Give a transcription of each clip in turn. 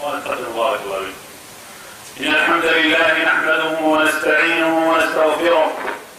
ونتقدم بارك الله فيكم. إن الحمد لله نحمده ونستعينه ونستغفره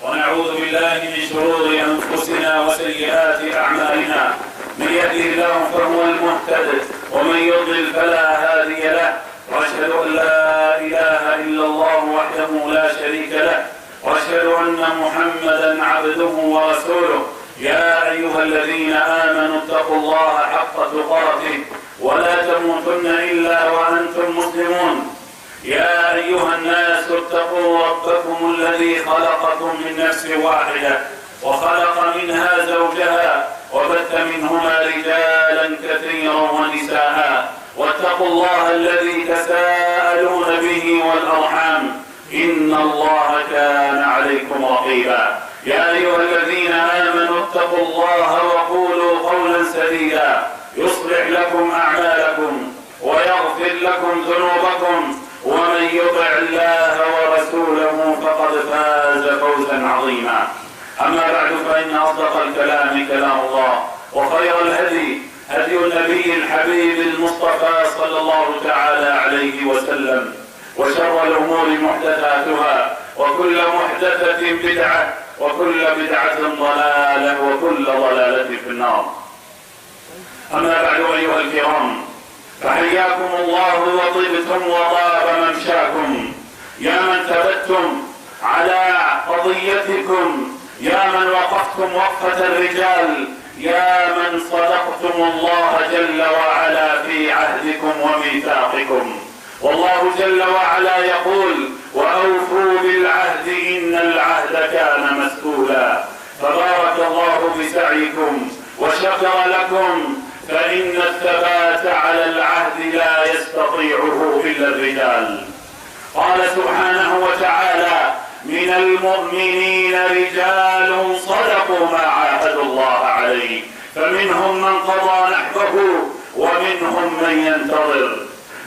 ونعوذ بالله من شرور أنفسنا وسيئات أعمالنا. من يهده الله فهو المهتد ومن يضلل فلا هادي له، وأشهد أن لا إله إلا الله وحده لا شريك له، وأشهد أن محمدا عبده ورسوله. يا أيها الذين آمنوا اتقوا الله حق تقاته ولا تموتن إلا وأنتم مسلمون. يا أيها الناس اتقوا ربكم الذي خلقكم من نفس واحدة وخلق منها زوجها وبث منهما رجالا كثيرا ونساء، واتقوا الله الذي تساءلون به والأرحام إن الله كان عليكم رقيبا. يا أيها الذين آمنوا اتقوا الله وقولوا قولا سديدا يصلح لكم أعمالكم ويغفر لكم ذنوبكم، ومن يطع الله ورسوله فقد فاز فوزا عظيما. أما بعد، فإن أصدق الكلام كلام الله، وخير الهدي هدي النبي الحبيب المصطفى صلى الله تعالى عليه وسلم، وشر الأمور محدثاتها، وكل محدثة بدعة، وكل بدعة ضلالة، وكل ضلالة في النار. أما بعد أيها الكرام، فحياكم الله وطبتم وطاب ممشاكم، يا من ثبتتم على قضيتكم، يا من وقفتم وقفة الرجال، يا من صدقتم الله جل وعلا في عهدكم وميثاقكم. والله جل وعلا يقول: وأوفوا بالعهد إن العهد كان مسؤولا. فبارك الله بسعيكم وشكر لكم، فإن الثبات على العهد لا يستطيعه إلا الرجال. قال سبحانه وتعالى: من المؤمنين رجال صدقوا ما عاهدوا الله عليه، فمنهم من قضى نحبه ومنهم من ينتظر.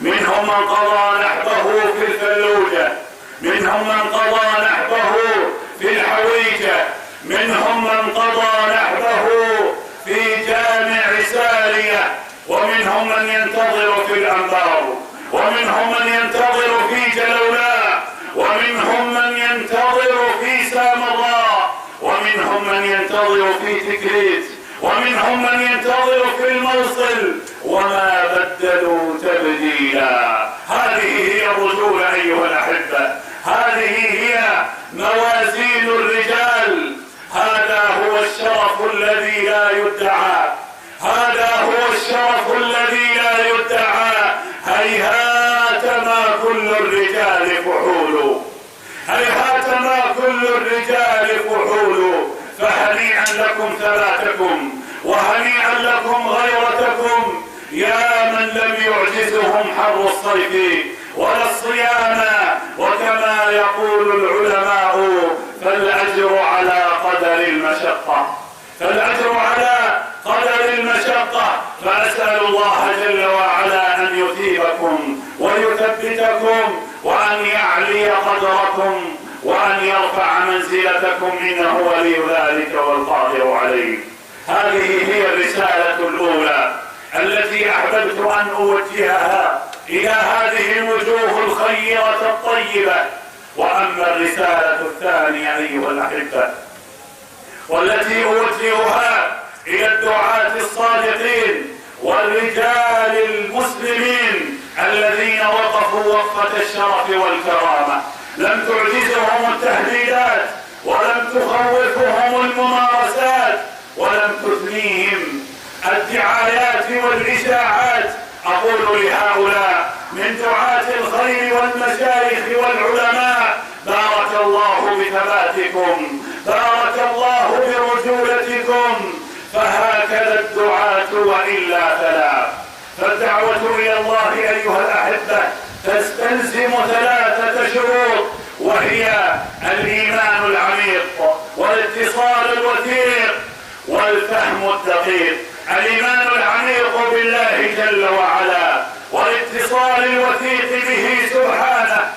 منهم من قضى نحبه في الفلوجة، منهم من قضى نحبه في الحويجة، منهم من قضى نحبه في جامع سارية، ومنهم من ينتظر في الأنبار، ومنهم من ينتظر في جلولاء، ومنهم من ينتظر في سامراء، ومنهم من ينتظر في تكريت، ومنهم من ينتظر في الموصل، وما بدلوا تبديلا. هذه هي الرجولة أيها الأحبة، هذه هي موازين الرجال. هذا هو الشرف الذي لا يدعى، هذا هو الشرف الذي لا يدعى. هيهات ما كل الرجال فحول، هيهات ما كل الرجال فحول. فهنيئا لكم ثباتكم، وهنيئا لكم غيرتكم، يا من لم يعجزهم حر الصيف ولا الصيام. وكما يقول العلماء: فالأجر على قدر المشقة، فالأجر على قدر المشقة. فأسأل الله جل وعلا أن يثيبكم ويثبتكم، وأن يعلي قدركم، وأن يرفع منزلتكم، إنه ولي ذلك والقادر عليه. هذه هي الرسالة الأولى التي أحببت أن أوجهها إلى هذه الوجوه الخيرة الطيبة. وأما الرسالة الثانية أيها الأحبة، والتي أوجهها إلى الدعاة الصادقين والرجال المسلمين الذين وقفوا وقفة الشرف والكرامة، لم تعجزهم التهديدات، ولم تخوفهم الممارسات، ولم تثنيهم الدعايات والإشاعات. أقول لهؤلاء من دعاة الخير والمشايخ والعلماء: بارك الله بثباتكم، بارك الله برجولتكم. فهكذا الدعاة وإلا فلا. فالدعوة إلى الله أيها الأحبة تستلزم 3 شروط، وهي الإيمان العميق، والاتصال الوثيق، والفهم الدقيق. الإيمان العميق بالله جل وعلا، والاتصال الوثيق به سبحانه،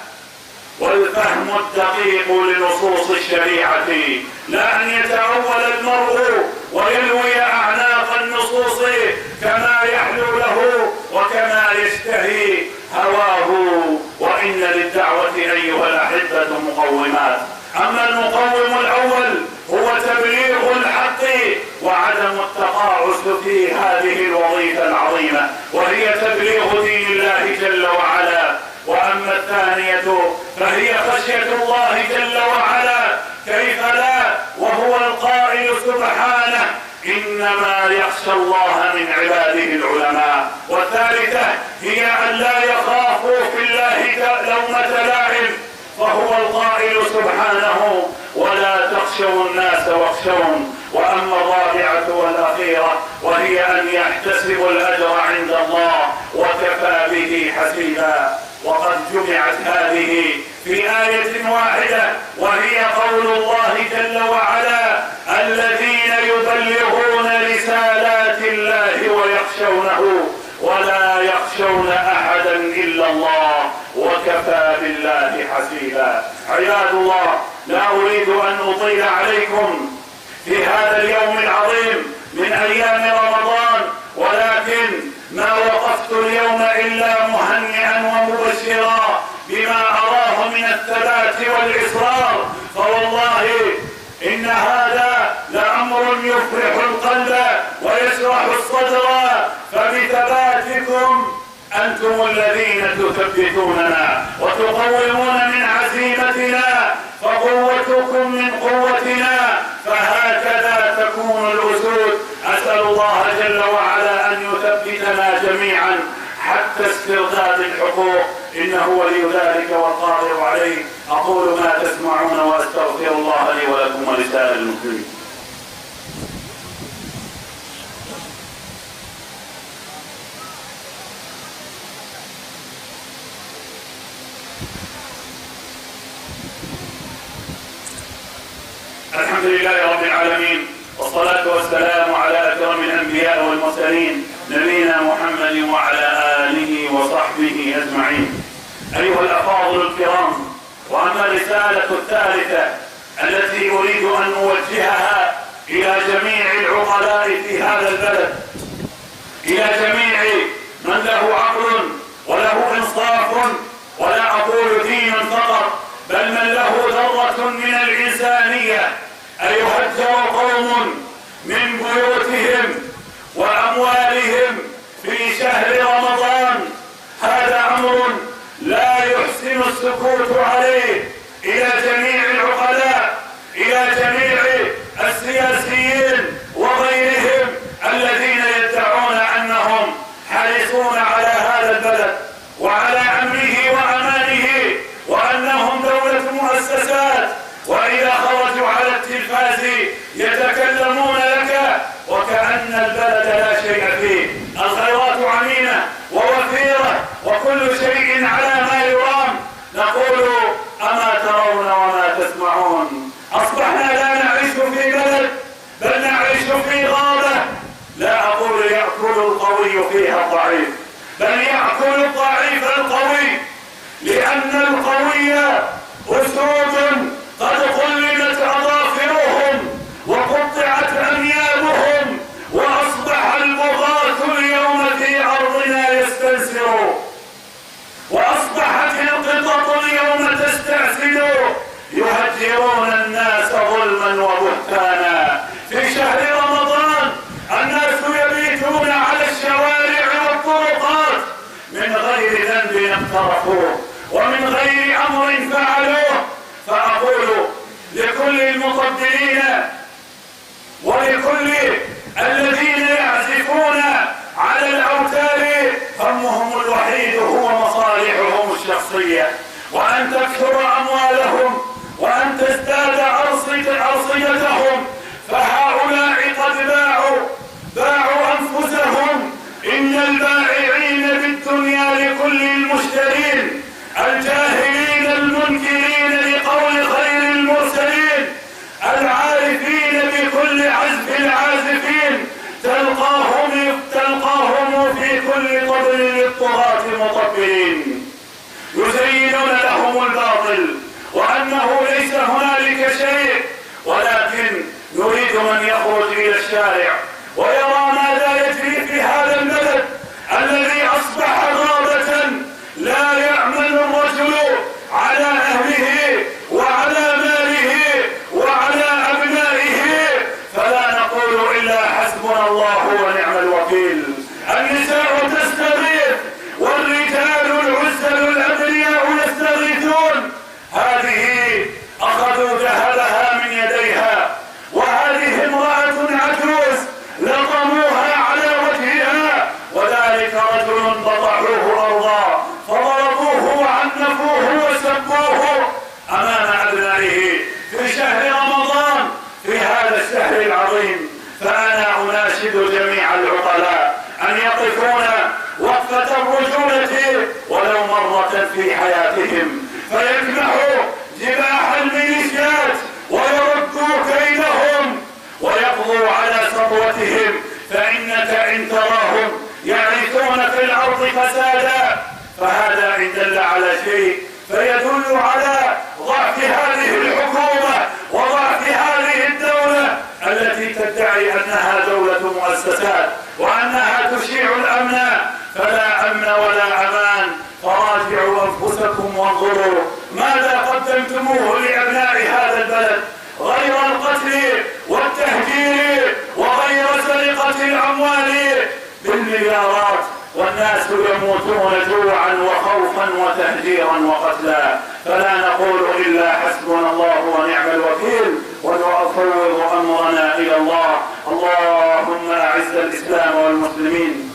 والفهم الدقيق لنصوص الشريعة، لا أن يتأول المرء ويلوي أعناق النصوص كما يحلو له وكما يشتهي. الثانية فهي خشية الله جل وعلا، كيف لا وهو القائل سبحانه إنما يخشى الله من عباده العلماء. والثالثة هي أن لا يخافوا في الله لومة لائم، فهو القائل سبحانه ولا تخشوا الناس واخشون. وأما الرابعة والأخيرة وهي أن يحتسبوا الأجر عند الله وكفى به حسيبا. وقد جمعت هذه في آية واحدة، وهي قول الله جل وعلا الذين يبلغون رسالات الله ويخشونه ولا يخشون أحدا إلا الله وكفى بالله حسيبا. عباد الله، لا أريد أن أطيل عليكم في هذا اليوم العظيم من أيام رمضان، ولكن ما وقفت اليوم إلا مهنئا ومبشرا بما أراه من الثبات والإصرار، فوالله إن هذا لأمر يفرح القلب ويشرح الصدر، فبثباتكم أنتم الذين تثبتوننا وتقومون من عزيمتنا، فقوتكم من قوتنا، فهكذا تكون الأسود. أسأل الله جل وعلا أن يثبتنا جميعا حتى استرداد الحقوق، إنه ولي ذلك والقادر عليه. أقول ما تسمعون وأستغفر الله لي ولكم ولسائر المسلمين. الحمد لله رب العالمين، والصلاة والسلام على أكرم الأنبياء والمرسلين نبينا محمد وعلى آله وصحبه أجمعين. أيها الأفاضل الكرام، وأما الرسالة الثالثة التي أريد أن أوجهها إلى جميع العقلاء في هذا البلد، إلى جميع من له عقل وله إنصاف، ولا أقول دين فقط، بل من له ذرة من الإنسانية، أيهجر قوم من بيوتهم وأموالهم في شهر رمضان، هذا أمر لا يحسن السكوت عليه. إلى جميع العقلاء، إلى جميع السياسيين وغيرهم الذين يدعون أنهم حريصون على هذا البلد وعلى أمنه وأمانه، وأنهم دولة مؤسسات، وإذا خرجوا على التلفاز يتكلمون لك وكأن البلد لا شيء فيه، الخيرات عميمة ووفيرة وكل شيء على ما يرام. نقول أما ترون وما تسمعون؟ أصبحنا لا نعيش في بلد، بل نعيش في غابة. لا أقول يأكل القوي فيها الضعيف، بل يأكل الضعيف القوي، لأن القوي أسود قد قلمت أظافرهم وقطعت أنيابهم، وأصبح البغاة اليوم في أرضنا يستنسر، وأصبحت القطط اليوم تستأسد، يهجرون الناس ظلما وبهتانا. في شهر رمضان الناس يبيتون على الشوارع والطرقات من غير ذنب اقترفوه ومن غير أمر فعلوه. فأقول لكل المطبلين ولكل الذين يعزفون على الأوتار همهم الوحيد هو مصالحهم الشخصية، وأن تكثر أموالهم وأن تزداد أرصدتهم، فهؤلاء قد باعوا أنفسهم. إن البائعين بالدنيا لكل المشترين، الجاهلين المنكرين لقول خير المرسلين، العارفين بكل عزف العازفين، تلقاهم في كل طبل للطغاة مطبلين، يزينون لهم الباطل وأنه ليس هنالك شيء، ولكن نريد من يخرج إلى الشارع ويرى ماذا يجري في هذا البلد الذي أصبح غابة لا يأمن الرجل مرة في حياتهم، فيجمعوا جباح الميليشيات ويردوا كيدهم ويقضوا على سطوتهم. فإنك إن تراهم يعيثون في الأرض فسادا، فهذا إن دل على شيء فيدل على ضعف هذه الحكومة وضعف هذه الدولة التي تدعي أنها دولة مؤسسات وأنها تشيع الأمن. فلا أمن ولا أمان. فراجعوا أنفسكم وانظروا ماذا قدمتموه لأبناء هذا البلد غير القتل والتهجير وغير سرقة الأموال بالمليارات، والناس يموتون جوعا وخوفا وتهجيرا وقتلا. فلا نقول إلا حسبنا الله ونعم الوكيل، ونفوض أمرنا إلى الله. اللهم أعز الإسلام والمسلمين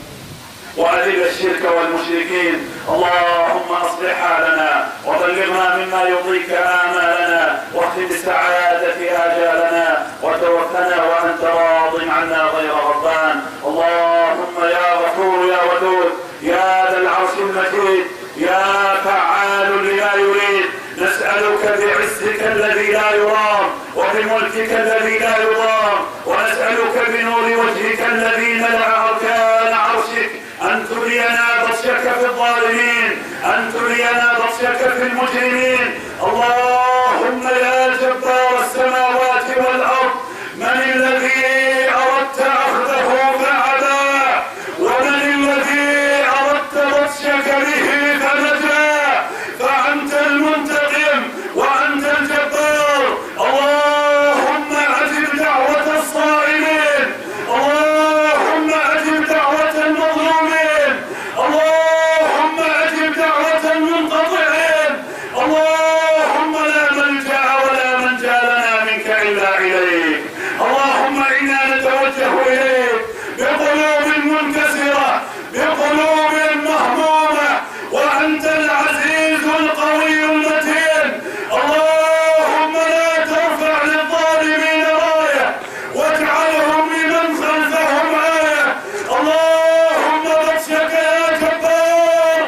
وأذل الشرك والمشركين. اللهم أصلح حالنا وبلغنا مما يرضيك آمالنا، واختم بالسعادة آجالنا، وتوفنا وأنت راض عنا غير غضبان. اللهم يا غفور يا ودود يا ذا العرش المجيد يا فعال لما يريد، نسألك بعزك الذي لا يرام وبملكك الذي لا يضام، ونسألك بنور وجهك الذي ملأ أركان عرشك أن ترينا بطشك في الظالمين، أن ترينا بطشك في المجرمين. اللهم يا جبار السماوات والأرض، من الذي أردت أخذه فأبى، ومن الذي أردت بطشك به فنجا، فأنت المنتقم وأنت الجبار. اللهم أجب دعوة الصائمين، اللهم أجب دعوة المظلومين، اللهم أجب دعوة المنقطعين. اللهم لا ملجأ ولا منجا لنا منك إلا إليك. اللهم إنا نتوجه إليك بقلوب منكسرة بقلوب مهمومة، وأنت العزيز القوي المتين. اللهم لا ترفع للظالمين راية واجعلهم لمن خلفهم آية. اللهم بطشك يا جبار،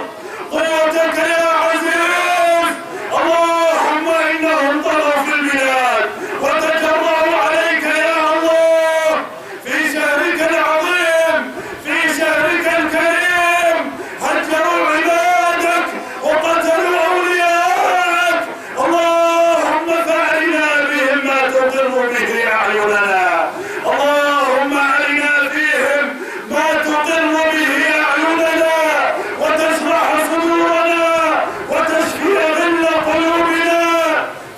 قوتك يا عزيز. اللهم إنهم طغوا في البلاد وتجرأوا عليك يا الله في شهرك العظيم في شهرك الكريم، هجروا عبادك وقتلوا أولياءك. اللهم فأرنا بهم ما تقر به أعيننا، اللهم أرنا فيهم ما تقر به أعيننا وتشرح صدورنا وتشفي غل قلوبنا.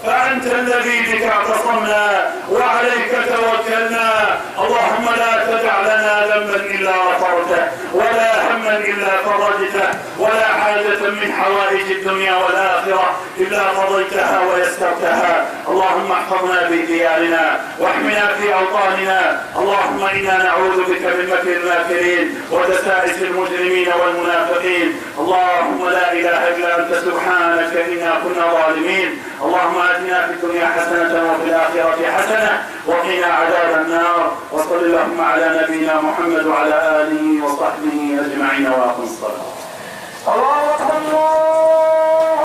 فأنت الذي بك اعتصمنا وعليك توكلنا. اللهم لا تدع لنا ذنبا إلا غفرته ولا هما إلا فرجته ولا حاجة من حوائج الدنيا والآخرة إلا قضيتها ويسرتها. اللهم احفظنا في ديارنا واحمنا في أوطاننا. اللهم إنا نعوذ بك من مكر الماكرين ودسائس المجرمين والمنافقين. اللهم لا إله إلا أنت سبحانك إنا كنا ظالمين. اللهم آتنا في الدنيا حسنة وفي الآخرة حسنة وقنا عذاب النار. وصل اللهم على نبينا محمد وعلى آله وصحبه أجمعين وأقم الصلاة. الله أكبر.